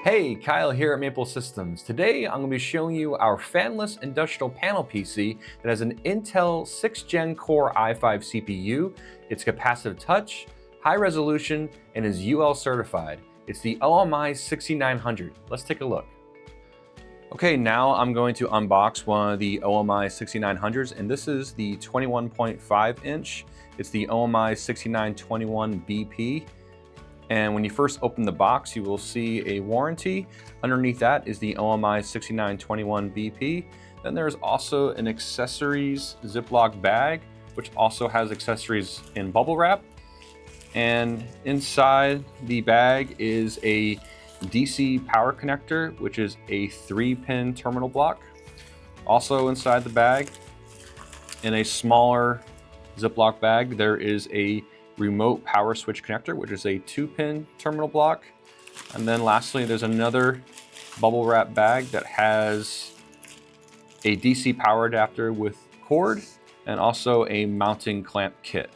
Hey, Kyle here at Maple Systems. Today I'm going to be showing you our fanless industrial panel PC that has an Intel 6th Gen Core i5 CPU. It's capacitive touch, high resolution, and is UL certified. It's the OMI6900. Let's take a look. Okay, now I'm going to unbox one of the OMI6900s, and this is the 21.5 inch. It's the OMI6921BP. And when you first open the box, you will see a warranty. Underneath that is the OMI6921BP. Then there's also an accessories Ziploc bag, which also has accessories in bubble wrap. And inside the bag is a DC power connector, which is a 3-pin terminal block. Also inside the bag, in a smaller Ziploc bag, there is a remote power switch connector, which is a 2-pin terminal block. And then lastly, there's another bubble wrap bag that has a DC power adapter with cord and also a mounting clamp kit.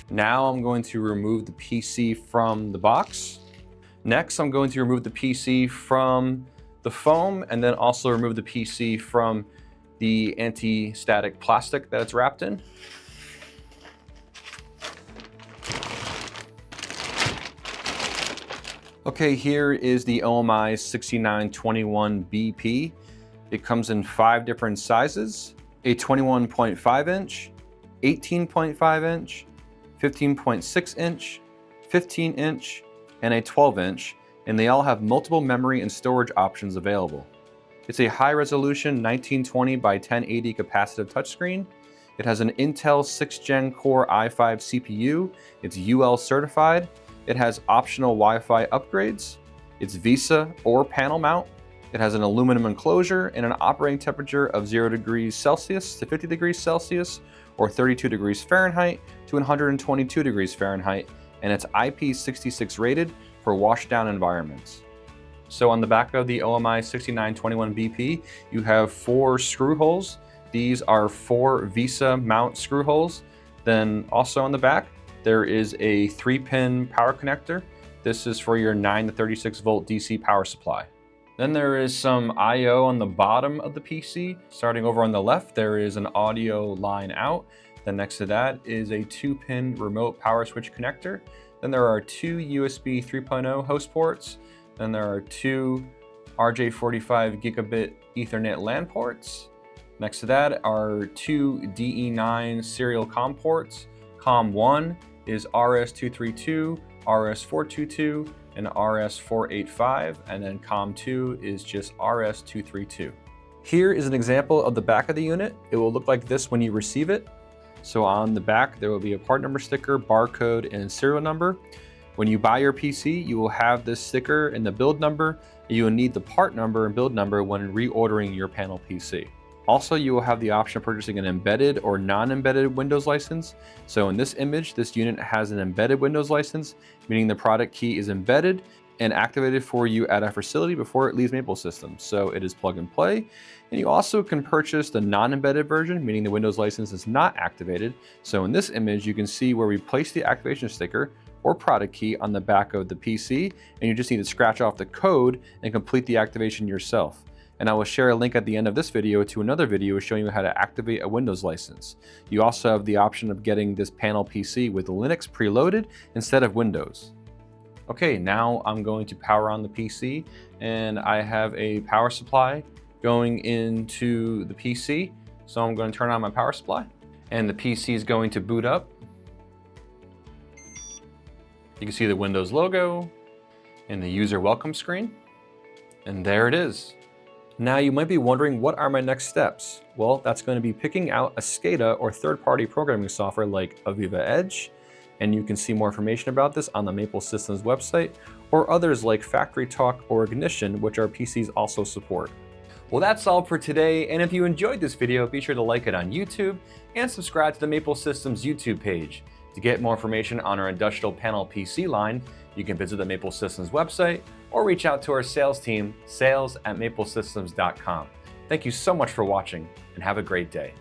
Now I'm going to remove the PC from the box. Next, I'm going to remove the PC from the foam and then also remove the PC from the anti-static plastic that it's wrapped in. Okay, here is the OMI6921BP. It comes in 5 different sizes: a 21.5 inch, 18.5 inch, 15.6 inch, 15 inch, and a 12 inch, and they all have multiple memory and storage options available. It's a high resolution 1920 by 1080 capacitive touchscreen. It has an Intel 6th Gen Core i5 CPU. It's UL certified. It has optional Wi-Fi upgrades. It's VESA or panel mount. It has an aluminum enclosure and an operating temperature of 0 degrees Celsius to 50 degrees Celsius or 32 degrees Fahrenheit to 122 degrees Fahrenheit, and it's IP66 rated for washdown environments. So on the back of the OMI6921BP, you have 4 screw holes. These are 4 VESA mount screw holes. Then also on the back, there is a 3-pin power connector. This is for your 9 to 36 volt DC power supply. Then there is some I/O on the bottom of the PC. Starting over on the left, there is an audio line out. Then next to that is a 2-pin remote power switch connector. Then there are 2 USB 3.0 host ports. Then there are 2 RJ45 gigabit Ethernet LAN ports. Next to that are 2 DE9 serial COM ports. COM 1 is RS232, RS422, and RS485, and then COM 2 is just RS232. Here is an example of the back of the unit. It will look like this when you receive it. So on the back, there will be a part number sticker, barcode, and serial number. When you buy your PC, you will have this sticker and the build number. You will need the part number and build number when reordering your panel PC. Also, you will have the option of purchasing an embedded or non-embedded Windows license. So in this image, this unit has an embedded Windows license, meaning the product key is embedded and activated for you at a facility before it leaves Maple Systems. So it is plug and play. And you also can purchase the non-embedded version, meaning the Windows license is not activated. So in this image, you can see where we place the activation sticker or product key on the back of the PC, and you just need to scratch off the code and complete the activation yourself. And I will share a link at the end of this video to another video showing you how to activate a Windows license. You also have the option of getting this panel PC with Linux preloaded instead of Windows. Okay, now I'm going to power on the PC, and I have a power supply going into the PC. So I'm going to turn on my power supply, and the PC is going to boot up. You can see the Windows logo and the user welcome screen, and there it is. Now you might be wondering, what are my next steps? Well, that's going to be picking out a SCADA or third-party programming software like Aviva Edge, and you can see more information about this on the Maple Systems website, or others like Factory Talk or Ignition, which our PCs also support. Well, that's all for today, and if you enjoyed this video, be sure to like it on YouTube and subscribe to the Maple Systems YouTube page. To get more information on our industrial panel PC line, you can visit the Maple Systems website or reach out to our sales team, sales@maplesystems.com. Thank you so much for watching, and have a great day.